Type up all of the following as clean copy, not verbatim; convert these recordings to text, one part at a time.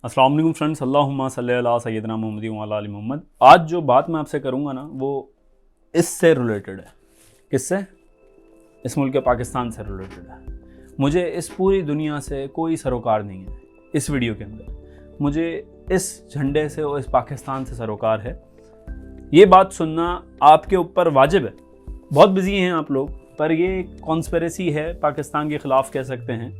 अस्सलाम वालेकुम फ्रेंड्स, अल्लाहुम्मा सल्ली अला सय्यिदना मुहम्मद व अला आलि मुहम्मद। आज जो बात मैं आपसे करूँगा ना वो इससे रिलेटेड है। किससे? इस मुल्क के पाकिस्तान से रिलेटेड है। मुझे इस पूरी दुनिया से कोई सरोकार नहीं है। इस वीडियो के अंदर मुझे इस झंडे से और इस पाकिस्तान से सरोकार है। ये बात सुनना आपके ऊपर वाजिब है। बहुत बिजी हैं आप लोग, पर ये कॉन्स्पिरेसी है, पाकिस्तान के ख़िलाफ़ कह सकते हैं,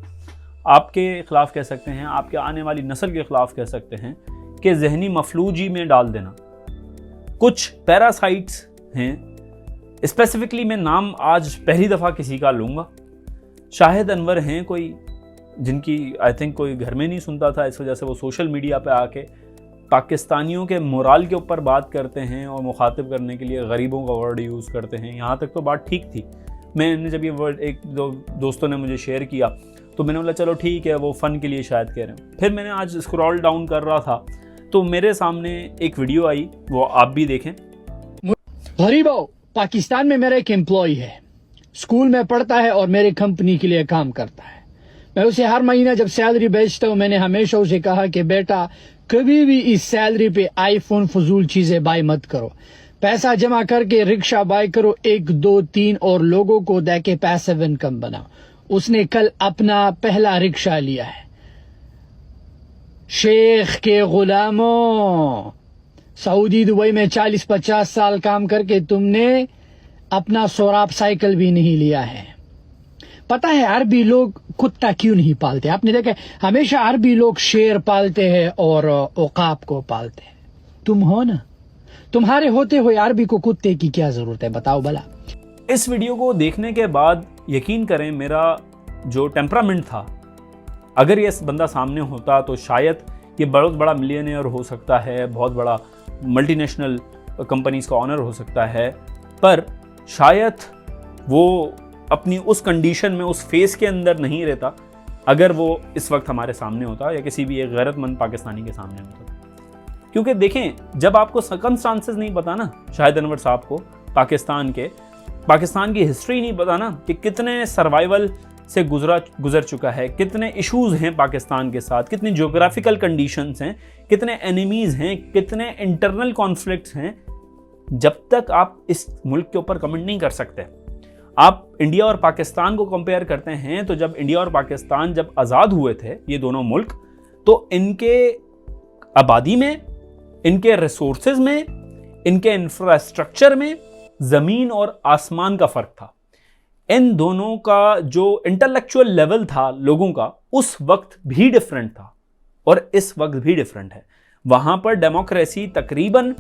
आपके ख़िलाफ़ कह सकते हैं, आपके आने वाली नस्ल के ख़िलाफ़ कह सकते हैं कि जहनी मफलूजी में डाल देना। कुछ पैरासाइट्स हैं, स्पेसिफिकली मैं नाम आज पहली दफ़ा किसी का लूँगा। शाहिद अनवर हैं कोई, जिनकी आई थिंक कोई घर में नहीं सुनता था, इस वजह से वो सोशल मीडिया पे आके पाकिस्तानियों के मोराल के ऊपर बात करते हैं और मुखातिब करने के लिए गरीबों का वर्ड यूज़ करते हैं। यहाँ तक तो बात ठीक थी। मैंने जब ये वर्ड एक दो दोस्तों ने मुझे शेयर किया तो मैंने बोला चलो ठीक है, वो फ़न के लिए शायद कह रहे हैं। फिर मैंने आज स्क्रॉल डाउन कर रहा था तो मेरे सामने एक वीडियो आई, वो आप भी देखें। गरीबो, पाकिस्तान में मेरा एक एम्प्लॉय है, स्कूल में पढ़ता है और मेरी कंपनी के लिए काम करता है। मैं उसे हर महीना जब सैलरी भेजता हूँ, मैंने हमेशा उसे कहा कि बेटा कभी भी इस सैलरी पे आईफोन फजूल चीजें बाय मत करो, पैसा जमा करके रिक्शा बाय करो 1 2 3 और लोगों को दे के पैसिव इनकम बनाओ। उसने कल अपना पहला रिक्शा लिया है। शेख के गुलामों, सऊदी दुबई में 40-50 साल काम करके तुमने अपना सोराब साइकिल भी नहीं लिया है। पता है अरबी लोग कुत्ता क्यों नहीं पालते? आपने देखा हमेशा अरबी लोग शेर पालते हैं और औकाब को पालते हैं। तुम हो ना, तुम्हारे होते हुए अरबी को कुत्ते की क्या जरूरत है, बताओ भला। इस वीडियो को देखने के बाद यकीन करें, मेरा जो टेम्परामेंट था, अगर ये बंदा सामने होता तो शायद ये बहुत बड़ा मिलियनियर हो सकता है, बहुत बड़ा मल्टीनेशनल कंपनीज का ऑनर हो सकता है, पर शायद वो अपनी उस कंडीशन में, उस फेस के अंदर नहीं रहता अगर वो इस वक्त हमारे सामने होता या किसी भी एक गैरतमंद पाकिस्तानी के सामने होता। क्योंकि देखें, जब आपको सर्कमस्टांसेस नहीं पता ना, शाहिद अनवर साहब को पाकिस्तान की हिस्ट्री नहीं पता ना कि कितने सर्वाइवल से गुजर चुका है, कितने इश्यूज़ हैं पाकिस्तान के साथ, कितनी ज्योग्राफिकल कंडीशंस हैं, कितने एनिमीज़ हैं, कितने इंटरनल कॉन्फ्लिक्ट्स हैं, जब तक आप इस मुल्क के ऊपर कमेंट नहीं कर सकते। आप इंडिया और पाकिस्तान को कंपेयर करते हैं तो जब इंडिया और पाकिस्तान जब आज़ाद हुए थे ये दोनों मुल्क, तो इनके आबादी में, इनके रिसोर्सेज में, इनके इंफ्रास्ट्रक्चर में ज़मीन और आसमान का फ़र्क था। इन दोनों का जो इंटेलेक्चुअल लेवल था लोगों का, उस वक्त भी डिफरेंट था और इस वक्त भी डिफरेंट है। वहाँ पर डेमोक्रेसी तकरीबन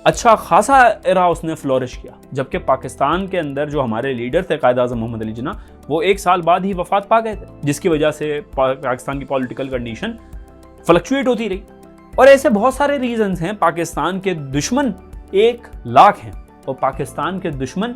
अच्छा खासा एरा उसने फ्लोरिश किया, जबकि पाकिस्तान के अंदर जो हमारे लीडर थे कायद आज़म मोहम्मद अली जिन्ना, वो 1 साल बाद ही वफात पा गए थे, जिसकी वजह से पाकिस्तान की पॉलिटिकल कंडीशन फ्लक्चुएट होती रही। और ऐसे बहुत सारे रीजंस हैं। पाकिस्तान के दुश्मन 1 लाख हैं और पाकिस्तान के दुश्मन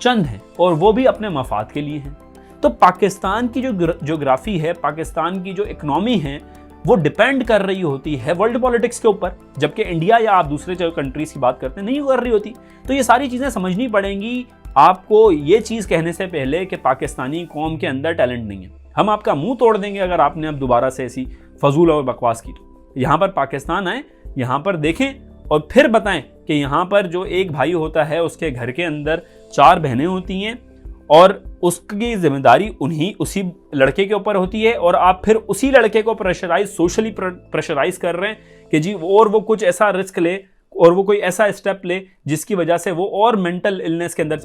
चंद हैं, और वो भी अपने मफाद के लिए हैं। तो पाकिस्तान की जो ज्योग्राफी है, पाकिस्तान की जो इकनॉमी है, वो डिपेंड कर रही होती है वर्ल्ड पॉलिटिक्स के ऊपर, जबकि इंडिया या आप दूसरे जो कंट्रीज की बात करते हैं नहीं कर रही होती। तो ये सारी चीज़ें समझनी पड़ेंगी आपको ये चीज़ कहने से पहले कि पाकिस्तानी कौम के अंदर टैलेंट नहीं है। हम आपका मुंह तोड़ देंगे अगर आपने अब दोबारा से ऐसी फजूल और बकवास की। यहाँ पर पाकिस्तान आए, यहाँ पर देखें और फिर बताएं कि यहाँ पर जो एक भाई होता है उसके घर के अंदर 4 बहनें होती हैं और उसकी जिम्मेदारी उसी लड़के के ऊपर होती है, और आप फिर उसी लड़के को सोशली प्रेशराइज कर रहे हैं कि जी वो कुछ ऐसा रिस्क ले और वो कोई ऐसा स्टेप ले जिसकी वजह से वो और मेंटल इलनेस के अंदर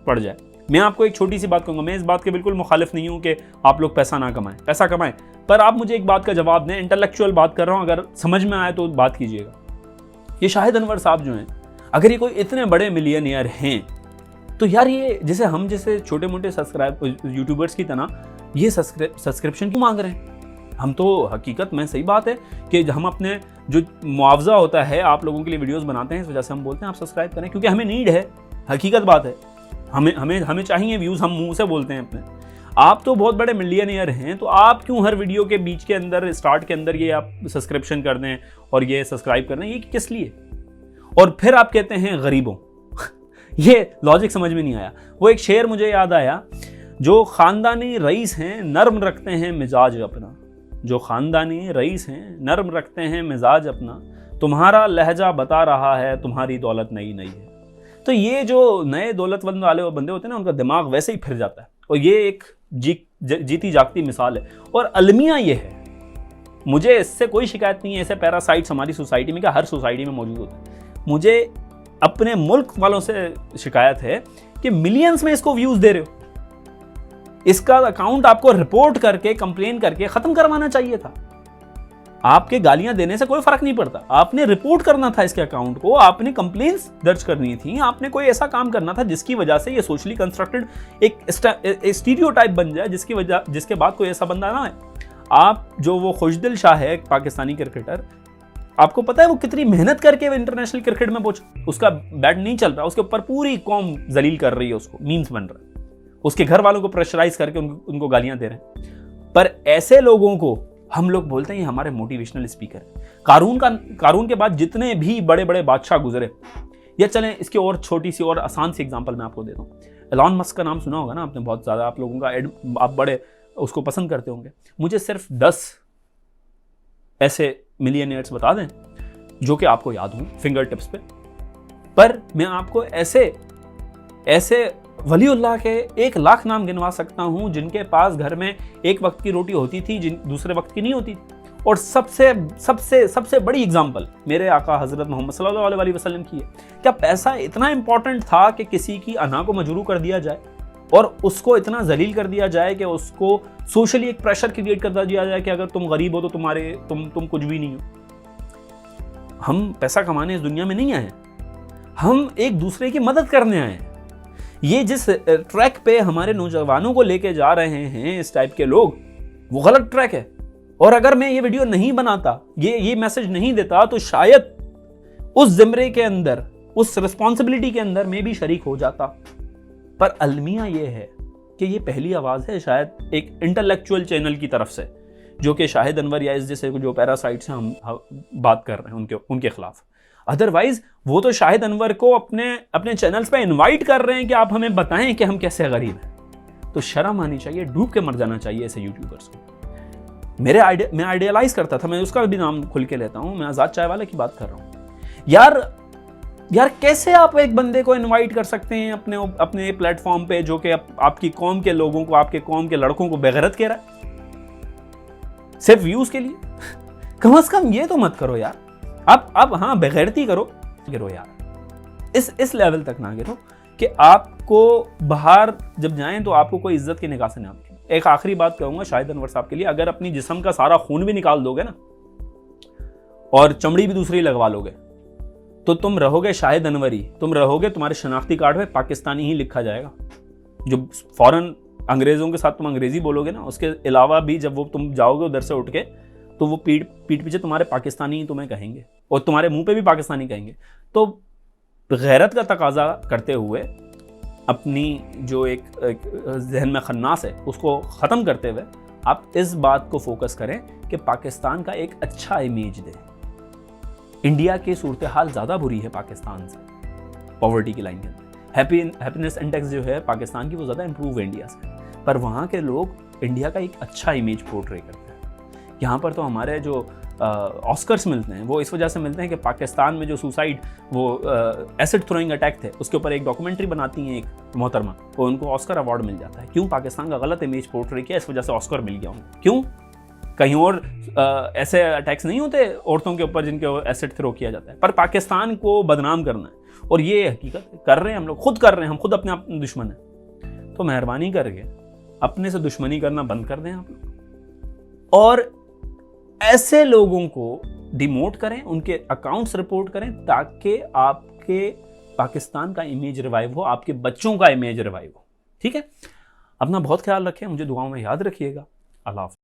पड़ जाए। मैं आपको एक छोटी सी बात कहूँगा, मैं इस बात के बिल्कुल मुखालिफ नहीं हूँ कि आप लोग पैसा ना कमाएं, पैसा कमाएं, पर आप मुझे एक बात का जवाब दें। इंटेलेक्चुअल बात कर रहा हूँ, अगर समझ में आए तो बात कीजिएगा। ये शाहिद अनवर साहब जो हैं, अगर ये कोई इतने बड़े मिलियनियर हैं तो यार ये जैसे छोटे मोटे यूट्यूबर्स की तरह ये सब्सक्रिप्शन क्यों मांग रहे हैं? हम तो हकीकत में, सही बात है कि हम अपने जो मुआवजा होता है आप लोगों के लिए वीडियोस बनाते हैं, इस वजह से हम बोलते हैं आप सब्सक्राइब करें, क्योंकि हमें नीड है। हकीकत बात है, हमें चाहिए व्यूज़, हम मुंह से बोलते हैं अपने। आप तो बहुत बड़े मिलियनियर हैं, तो आप क्यों हर वीडियो के बीच के अंदर, स्टार्ट के अंदर ये आप सब्सक्रिप्शन कर दें और ये सब्सक्राइब कर दें, ये किस लिए? और फिर आप कहते हैं गरीबों। ये लॉजिक समझ में नहीं आया। वो एक शेर मुझे याद आया, जो ख़ानदानी रईस हैं, नर्म रखते हैं मिजाज अपना, जो ख़ानदानी रईस हैं, नरम रखते हैं मिजाज अपना, तुम्हारा लहजा बता रहा है तुम्हारी दौलत नई नई है। तो ये जो नए दौलतमंद वाले बंदे होते हैं ना, उनका दिमाग वैसे ही फिर जाता है, और ये एक जीती जागती मिसाल है। और अलमिया ये है, मुझे इससे कोई शिकायत नहीं है। ऐसे पैरासाइट्स हमारी सोसाइटी में, क्या हर सोसाइटी में मौजूद होते हैं। मुझे अपने मुल्क वालों से शिकायत है कि मिलियंस में इसको व्यूज दे रहे हो। इसका अकाउंट आपको रिपोर्ट करके, कंप्लेन करके खत्म करवाना चाहिए था। आपके गालियां देने से कोई फर्क नहीं पड़ता, आपने रिपोर्ट करना था इसके अकाउंट को, आपने कंप्लेंट्स दर्ज करनी थी, आपने कोई ऐसा काम करना था जिसकी वजह से ये सोशली कंस्ट्रक्टेड एक स्टीरियोटाइप बन जाए, जिसके बाद कोई ऐसा बंदा ना है। आप जो वो खुशदिल शाह है पाकिस्तानी क्रिकेटर, आपको पता है वो कितनी मेहनत करके वो इंटरनेशनल क्रिकेट में पहुंचा। उसका बैट नहीं चल रहा, उसके ऊपर पूरी कौम जलील कर रही है, उसको मीम्स बन रहा है, उसके घर वालों को प्रेशराइज करके उनको गालियां दे रहे हैं। पर ऐसे लोगों को हम लोग बोलते हैं ये हमारे मोटिवेशनल स्पीकर। कारून के बाद जितने भी बड़े बड़े बादशाह गुजरे, या चलें इसकी और छोटी सी और आसान सी एग्जांपल मैं आपको देता हूँ। एलॉन मस्क का नाम सुना होगा ना आपने, बहुत ज़्यादा आप लोगों का, आप बड़े उसको पसंद करते होंगे। मुझे सिर्फ 10 ऐसे मिलियनियर्स बता दें जो कि आपको याद हों फिंगर टिप्स पे। पर मैं आपको ऐसे वलीउल्लाह के 1 लाख नाम गिनवा सकता हूं जिनके पास घर में एक वक्त की रोटी होती थी, दूसरे वक्त की नहीं होती थी। और सबसे बड़ी एग्जांपल मेरे आका हजरत मोहम्मद सल्लल्लाहु अलैहि वसल्लम की है। क्या पैसा इतना इंपॉर्टेंट था कि किसी की अना को मजरूह कर दिया जाए और उसको इतना जलील कर दिया जाए कि उसको सोशली एक प्रेशर क्रिएट कर दिया जाए कि अगर तुम गरीब हो तो तुम कुछ भी नहीं हो। हम पैसा कमाने इस दुनिया में नहीं आए, हम एक दूसरे की मदद करने आए हैं। ये जिस ट्रैक पे हमारे नौजवानों को लेके जा रहे हैं इस टाइप के लोग, वो गलत ट्रैक है। और अगर मैं ये वीडियो नहीं बनाता, ये मैसेज नहीं देता, तो शायद उस जिम्मे के अंदर, उस रिस्पॉन्सिबिलिटी के अंदर मैं भी शरीक हो जाता। पर अलमिया ये है कि ये पहली आवाज है शायद एक इंटेलेक्चुअल चैनल की तरफ से, जो कि शाहिद अनवर या इस जैसे जो पैरासाइट्स हैं हम बात कर रहे हैं उनके खिलाफ। अदरवाइज वो तो शाहिद अनवर को अपने चैनल्स पे इनवाइट कर रहे हैं कि आप हमें बताएं कि हम कैसे गरीब हैं। तो शर्म आनी चाहिए, डूब के मर जाना चाहिए ऐसे यूट्यूबर्स को। मैं आइडियलाइज करता था, मैं उसका भी नाम खुल के लेता हूं, मैं आजाद चाय वाले की बात कर रहा हूं। यार कैसे आप एक बंदे को इनवाइट कर सकते हैं अपने प्लेटफॉर्म पे जो कि आपकी कौम के लोगों को, आपके कौम के लड़कों को बेगैरत कह रहा है सिर्फ व्यूज के लिए? कम से कम ये तो मत करो यार। अब हाँ बेगैरती करो यार, इस लेवल तक ना गिरो कि आपको बाहर जब जाएं तो आपको कोई इज्जत की निगाह से ना देखें। एक आखिरी बात कहूंगा शाहिद अनवर साहब के लिए, अगर अपनी जिस्म का सारा खून भी निकाल दोगे ना और चमड़ी भी दूसरी लगवा लोगे तो तुम रहोगे शाहिद अनवरी, तुम रहोगे, तुम्हारे शनाख्ती कार्ड में पाकिस्तानी ही लिखा जाएगा। जो फौरन अंग्रेजों के साथ तुम अंग्रेजी बोलोगे ना, उसके अलावा भी जब वो तुम जाओगे उधर से उठ के, तो वो पीठ पीछे तुम्हारे पाकिस्तानी ही तुम्हें कहेंगे और तुम्हारे मुंह पे भी पाकिस्तानी कहेंगे। तो गैरत का तकाजा करते हुए अपनी जो एक जहन में खन्नास है उसको ख़त्म करते हुए आप इस बात को फोकस करें कि पाकिस्तान का एक अच्छा इमेज दें। इंडिया की सूरत हाल ज़्यादा बुरी है पाकिस्तान से, पॉवर्टी की लाइन के अंदर। हैप्पीनेस इंडेक्स जो है पाकिस्तान की वो ज़्यादा इंप्रूव है इंडिया से, पर वहाँ के लोग इंडिया का एक अच्छा इमेज पोर्ट्रे करते हैं। यहाँ पर तो हमारे जो ऑस्कर्स मिलते हैं वो इस वजह से मिलते हैं कि पाकिस्तान में जो सुसाइड, वो एसिड थ्रोइंग अटैक थे, उसके ऊपर एक डॉक्यूमेंट्री बनाती हैं एक मोहतरमा, वो उनको ऑस्कर अवार्ड मिल जाता है। क्यों? पाकिस्तान का गलत इमेज पोर्ट्रे किया, इस वजह से ऑस्कर मिल गया उनको। क्यों? कहीं और ऐसे अटैक्स नहीं होते औरतों के ऊपर जिनके एसिड थ्रो किया जाता है, पर पाकिस्तान को बदनाम करना है। और ये हकीकत कर रहे हैं हम लोग, खुद कर रहे हैं, हम खुद अपने आप दुश्मन हैं। तो मेहरबानी करके अपने से दुश्मनी करना बंद कर दें आप लोग, और ऐसे लोगों को डिमोट करें, उनके अकाउंट्स रिपोर्ट करें, ताकि आपके पाकिस्तान का इमेज रिवाइव हो, आपके बच्चों का इमेज रिवाइव हो। ठीक है? अपना बहुत ख्याल रखें, मुझे दुआओं में याद रखिएगा। अल्लाह हाफ़िज़।